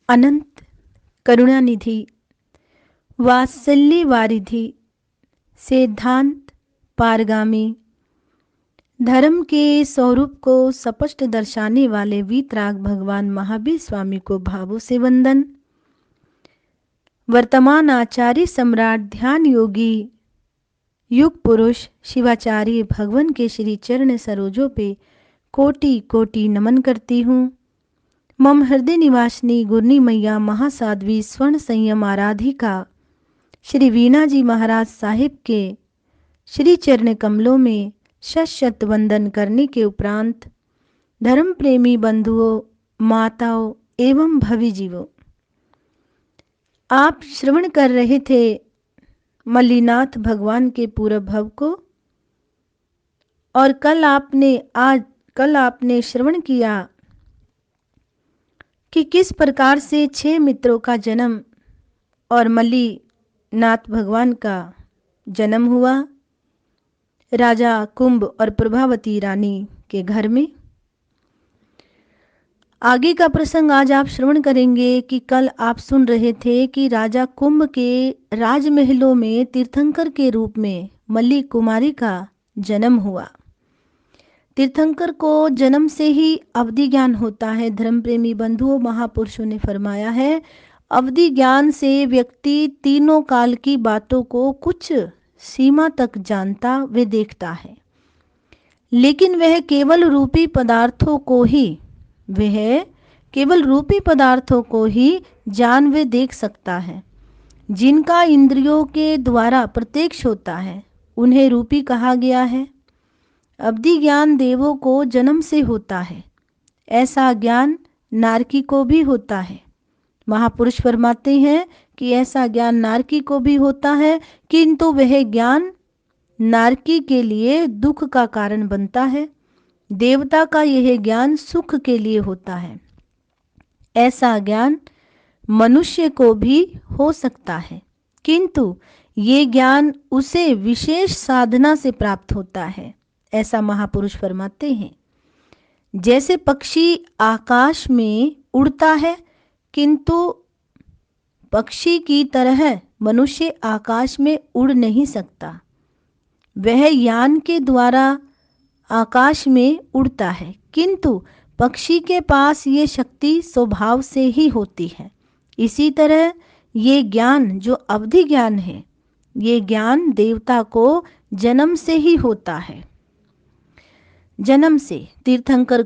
अनंत करुणानिधि, वात्सल्य वारिधि, सिद्धांत पारगामी, धर्म के स्वरूप को स्पष्ट दर्शाने वाले वीतराग भगवान महावीर स्वामी को भावों से वंदन। वर्तमान आचार्य सम्राट ध्यान योगी युग पुरुष शिवाचार्य भगवान के श्री चरण सरोजों पे कोटि कोटि नमन करती हूँ। मम हृदय निवासिनी गुरनी मैया महासाध्वी स्वर्ण संयम आराधिका श्री वीणा जी महाराज साहिब के श्री चरण कमलों में शत वंदन करने के उपरांत धर्म प्रेमी बंधुओं, माताओं एवं भवि जीवों, आप श्रवण कर रहे थे मल्लीनाथ भगवान के पूर्व भव को, और कल आपने श्रवण किया कि किस प्रकार से 6 मित्रों का जन्म और मल्लीनाथ भगवान का जन्म हुआ राजा कुंभ और प्रभावती रानी के घर में। आगे का प्रसंग आज आप श्रवण करेंगे कि कल आप सुन रहे थे कि राजा कुंभ के राजमहलों में तीर्थंकर के रूप में मल्ली कुमारी का जन्म हुआ। तीर्थंकर को जन्म से ही अवधि ज्ञान होता है। धर्म प्रेमी बंधुओं, महापुरुषों ने फरमाया है, अवधि ज्ञान से व्यक्ति तीनों काल की बातों को कुछ सीमा तक जानता व देखता है, लेकिन वह केवल रूपी पदार्थों को ही जान व देख सकता है। जिनका इंद्रियों के द्वारा प्रत्यक्ष होता है उन्हें रूपी कहा गया है। अवधि ज्ञान देवों को जन्म से होता है, ऐसा ज्ञान नारकी को भी होता है। महापुरुष फरमाते हैं कि ऐसा ज्ञान नारकी को भी होता है, किंतु वह ज्ञान नारकी के लिए दुख का कारण बनता है। देवता का यह ज्ञान सुख के लिए होता है। ऐसा ज्ञान मनुष्य को भी हो सकता है, किंतु ये ज्ञान उसे विशेष साधना से प्राप्त होता है, ऐसा महापुरुष फरमाते हैं। जैसे पक्षी आकाश में उड़ता है, किंतु पक्षी की तरह मनुष्य आकाश में उड़ नहीं सकता। वह यान के द्वारा आकाश में उड़ता है, किंतु पक्षी के पास ये शक्ति स्वभाव से ही होती है। इसी तरह ये ज्ञान जो अवधि ज्ञान है, ये ज्ञान देवता को जन्म से ही होता है। जन्म से तीर्थंकर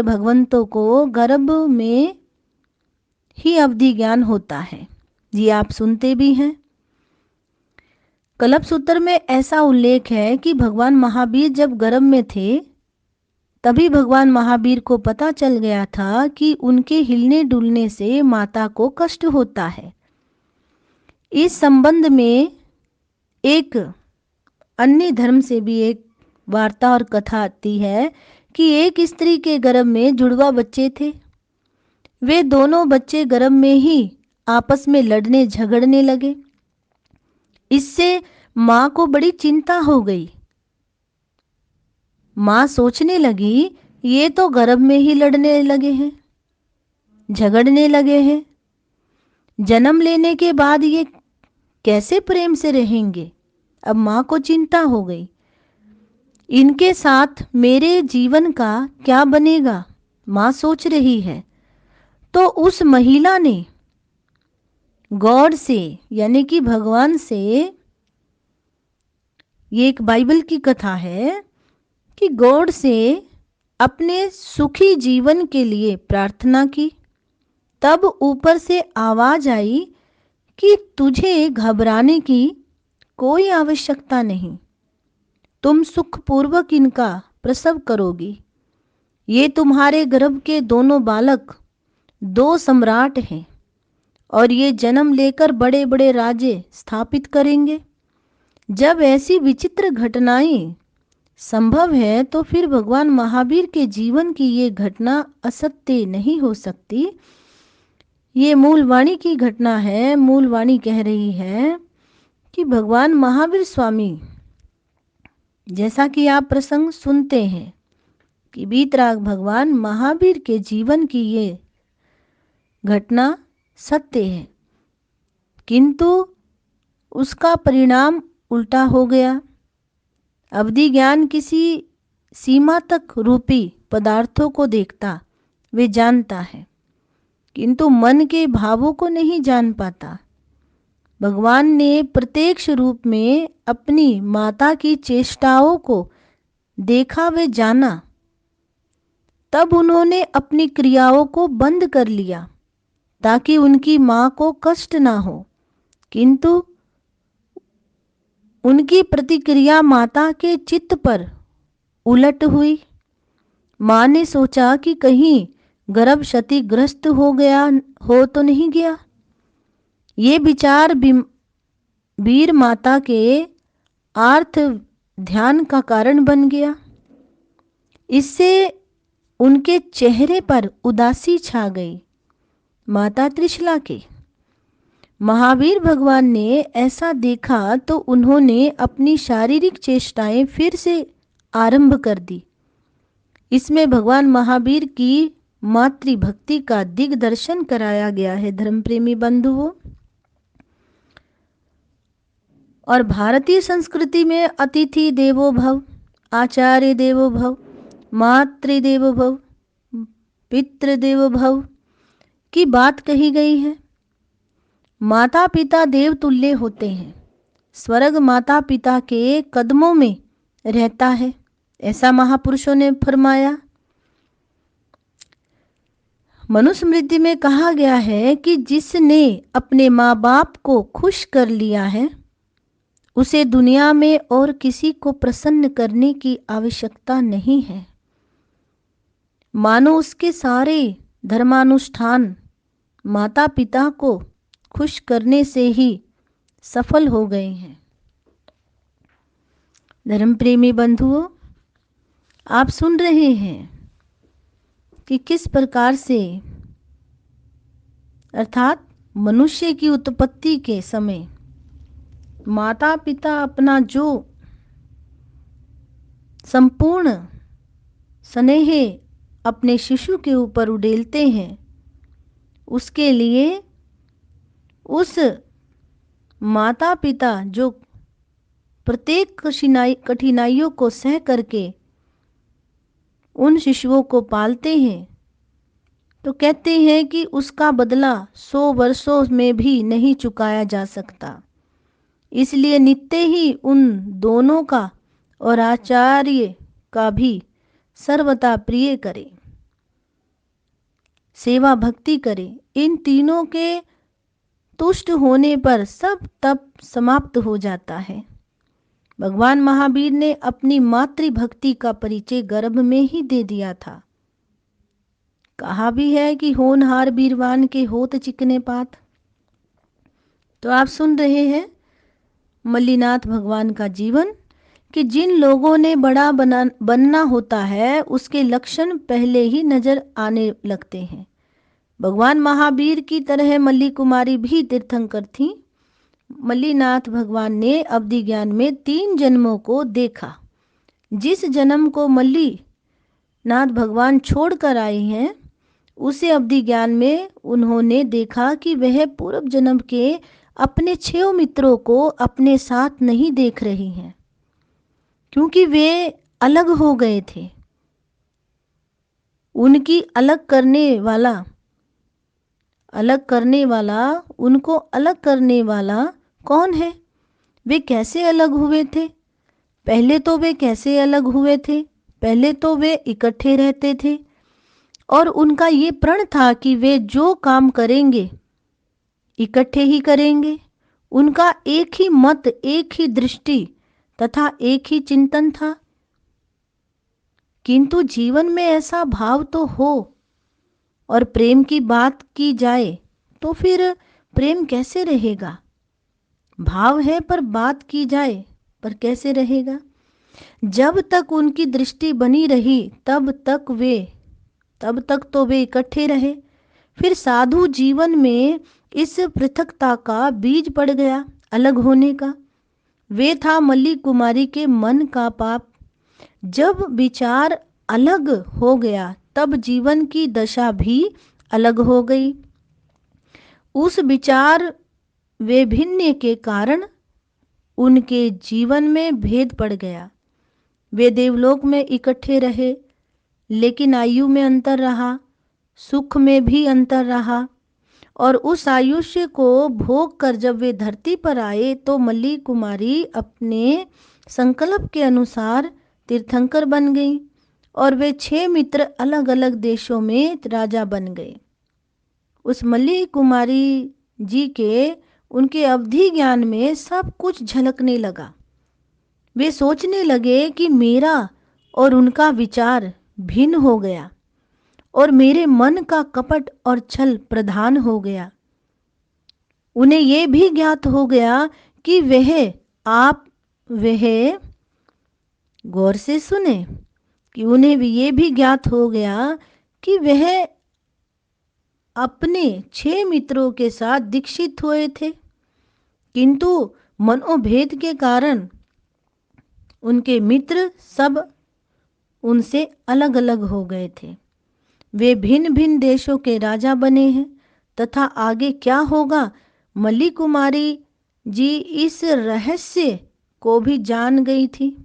भगवंतों को गर्भ में ही अवधि ज्ञान होता है। ये आप सुनते भी हैं। कल्प सूत्र में ऐसा उल्लेख है कि भगवान महावीर जब गर्भ में थे, तभी भगवान महावीर को पता चल गया था कि उनके हिलने डुलने से माता को कष्ट होता है। इस संबंध में एक अन्य धर्म से भी एक वार्ता और कथा आती है कि एक स्त्री के गर्भ में जुड़वा बच्चे थे। वे दोनों बच्चे गर्भ में ही आपस में लड़ने झगड़ने लगे। इससे माँ को बड़ी चिंता हो गई। माँ सोचने लगी, ये तो गर्भ में ही लड़ने लगे हैं, झगड़ने लगे हैं, जन्म लेने के बाद ये कैसे प्रेम से रहेंगे। अब माँ को चिंता हो गई, इनके साथ मेरे जीवन का क्या बनेगा, माँ सोच रही है। तो उस महिला ने गॉड से, यानी कि भगवान से, ये एक बाइबल की कथा है कि गॉड से अपने सुखी जीवन के लिए प्रार्थना की। तब ऊपर से आवाज आई कि तुझे घबराने की कोई आवश्यकता नहीं, तुम सुखपूर्वक इनका प्रसव करोगी। ये तुम्हारे गर्भ के दोनों बालक 2 सम्राट हैं और ये जन्म लेकर बड़े बड़े राज्य स्थापित करेंगे। जब ऐसी विचित्र घटनाएं संभव है तो फिर भगवान महावीर के जीवन की ये घटना असत्य नहीं हो सकती। ये मूल वाणी की घटना है। मूल वाणी कह रही है कि भगवान महावीर स्वामी, जैसा कि आप प्रसंग सुनते हैं कि वीतराग भगवान महावीर के जीवन की ये घटना सत्य है, किंतु उसका परिणाम उल्टा हो गया। अवधि ज्ञान किसी सीमा तक रूपी पदार्थों को देखता, वे जानता है, किंतु मन के भावों को नहीं जान पाता। भगवान ने प्रत्यक्ष रूप में अपनी माता की चेष्टाओं को देखा, वे जाना। तब उन्होंने अपनी क्रियाओं को बंद कर लिया ताकि उनकी मां को कष्ट ना हो, किंतु उनकी प्रतिक्रिया माता के चित्त पर उलट हुई। मां ने सोचा कि कहीं गर्भ क्षतिग्रस्त हो गया हो तो नहीं गया। ये विचार वीर माता के आर्थ ध्यान का कारण बन गया। इससे उनके चेहरे पर उदासी छा गई। माता त्रिशला के महावीर भगवान ने ऐसा देखा तो उन्होंने अपनी शारीरिक चेष्टाएं फिर से आरंभ कर दी। इसमें भगवान महावीर की मातृभक्ति का दिग्दर्शन कराया गया है धर्म प्रेमी बंधुओं। और भारतीय संस्कृति में अतिथि देवो भव, आचार्य देवो भव, मातृ देवो भव, पितृ देवो भव की बात कही गई है। माता पिता देव तुल्य होते हैं। स्वर्ग माता पिता के कदमों में रहता है, ऐसा महापुरुषों ने फरमाया। मनुस्मृति में कहा गया है कि जिसने अपने माँ बाप को खुश कर लिया है, उसे दुनिया में और किसी को प्रसन्न करने की आवश्यकता नहीं है। मानो उसके सारे धर्मानुष्ठान माता पिता को खुश करने से ही सफल हो गए हैं। धर्म प्रेमी बंधुओं, आप सुन रहे हैं कि किस प्रकार से अर्थात मनुष्य की उत्पत्ति के समय माता पिता अपना जो संपूर्ण स्नेह अपने शिशु के ऊपर उड़ेलते हैं, उसके लिए उस माता पिता जो प्रत्येक कठिनाइयों को सह करके उन शिशुओं को पालते हैं, तो कहते हैं कि उसका बदला 100 वर्षों में भी नहीं चुकाया जा सकता। इसलिए नित्य ही उन दोनों का और आचार्य का भी सर्वथा प्रिय करें, सेवा भक्ति करें। इन तीनों के तुष्ट होने पर सब तप समाप्त हो जाता है। भगवान महावीर ने अपनी मातृभक्ति का परिचय गर्भ में ही दे दिया था। कहा भी है कि होनहार बीरवान के होत चिकने पात। तो आप सुन रहे हैं मल्लीनाथ भगवान का जीवन कि जिन लोगों ने बड़ा बनना होता है, उसके लक्षण पहले ही नजर आने लगते हैं। भगवान महावीर की तरह मल्ली कुमारी भी तीर्थंकर थीं। मल्लीनाथ भगवान ने अवधि ज्ञान में 3 जन्मों को देखा। जिस जन्म को मल्लीनाथ भगवान छोड़कर आए हैं, उसे अवधि ज्ञान में उन्होंने देखा कि वह पूर्व जन्म के अपने 6 मित्रों को अपने साथ नहीं देख रही हैं, क्योंकि वे अलग हो गए थे। उनकी अलग करने वाला उनको अलग करने वाला कौन है? वे कैसे अलग हुए थे? पहले तो वे कैसे अलग हुए थे? पहले तो वे इकट्ठे रहते थे और उनका ये प्रण था कि वे जो काम करेंगे इकट्ठे ही करेंगे। उनका एक ही मत, एक ही दृष्टि तथा एक ही चिंतन था। किंतु जीवन में ऐसा भाव तो हो, और प्रेम की बात की जाए तो फिर प्रेम कैसे रहेगा? भाव है पर बात की जाए पर कैसे रहेगा? जब तक उनकी दृष्टि बनी रही तब तक तो वे इकट्ठे रहे। फिर साधु जीवन में इस पृथकता का बीज पड़ गया, अलग होने का। वे था मल्ली कुमारी के मन का पाप। जब विचार अलग हो गया तब जीवन की दशा भी अलग हो गई। उस विचार वैभिन्न के कारण उनके जीवन में भेद पड़ गया। वे देवलोक में इकट्ठे रहे, लेकिन आयु में अंतर रहा, सुख में भी अंतर रहा। और उस आयुष्य को भोग कर जब वे धरती पर आए तो मल्ली कुमारी अपने संकल्प के अनुसार तीर्थंकर बन गई और वे 6 मित्र अलग अलग देशों में राजा बन गए। उस मल्ली कुमारी जी के उनके अवधि ज्ञान में सब कुछ झलकने लगा। वे सोचने लगे कि मेरा और उनका विचार भिन्न हो गया और मेरे मन का कपट और छल प्रधान हो गया। उन्हें यह भी ज्ञात हो गया कि वह गौर से सुने कि उन्हें भी ये भी ज्ञात हो गया कि वह अपने 6 मित्रों के साथ दीक्षित हुए थे, किंतु मनोभेद के कारण उनके मित्र सब उनसे अलग अलग हो गए थे। वे भिन्न भिन्न देशों के राजा बने हैं तथा आगे क्या होगा, मल्ली कुमारी जी इस रहस्य को भी जान गई थी।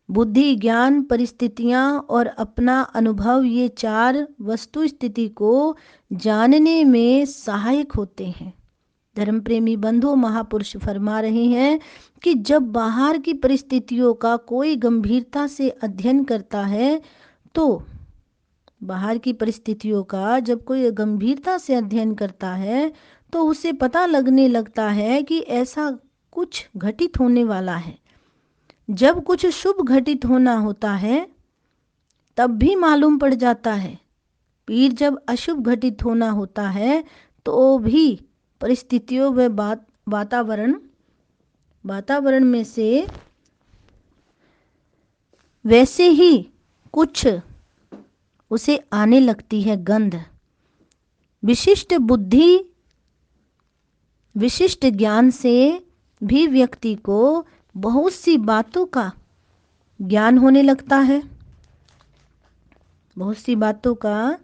बुद्धि, ज्ञान, परिस्थितियां और अपना अनुभव, ये 4 वस्तु स्थिति को जानने में सहायक होते हैं। धर्म प्रेमी बंधु, महापुरुष फरमा रहे हैं कि जब बाहर की परिस्थितियों का कोई गंभीरता से अध्ययन करता है तो बाहर की परिस्थितियों का जब कोई गंभीरता से अध्ययन करता है तो उसे पता लगने लगता है कि ऐसा कुछ घटित होने वाला है। जब कुछ शुभ घटित होना होता है तब भी मालूम पड़ जाता है, फिर जब अशुभ घटित होना होता है तो भी परिस्थितियों व वातावरण में से वैसे ही कुछ उसे आने लगती है गंध। विशिष्ट बुद्धि, विशिष्ट ज्ञान से भी व्यक्ति को बहुत सी बातों का ज्ञान होने लगता है, बहुत सी बातों का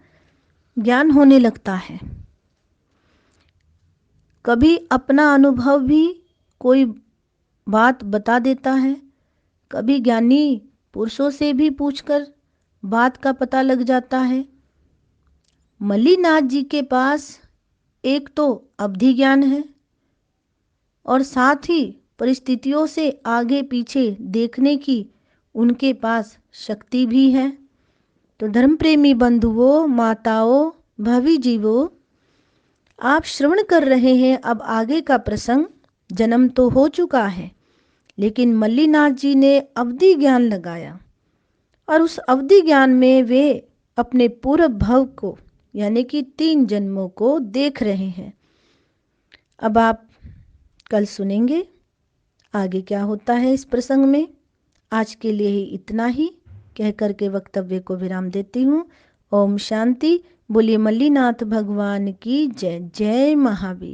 ज्ञान होने लगता है। कभी अपना अनुभव भी कोई बात बता देता है, कभी ज्ञानी पुरुषों से भी पूछकर बात का पता लग जाता है। मल्लीनाथ जी के पास एक तो अवधि ज्ञान है और साथ ही परिस्थितियों से आगे पीछे देखने की उनके पास शक्ति भी है। तो धर्म प्रेमी बंधुओं, माताओं, भावी जीवों, आप श्रवण कर रहे हैं। अब आगे का प्रसंग, जन्म तो हो चुका है लेकिन मल्लीनाथ जी ने अवधि ज्ञान लगाया और उस अवधि ज्ञान में वे अपने पूर्व भव को यानी कि 3 जन्मों को देख रहे हैं। अब आप कल सुनेंगे आगे क्या होता है इस प्रसंग में। आज के लिए ही इतना ही कह करके वक्तव्य को विराम देती हूँ। ओम शांति। बोलिए मल्लीनाथ भगवान की जय। जय महावीर।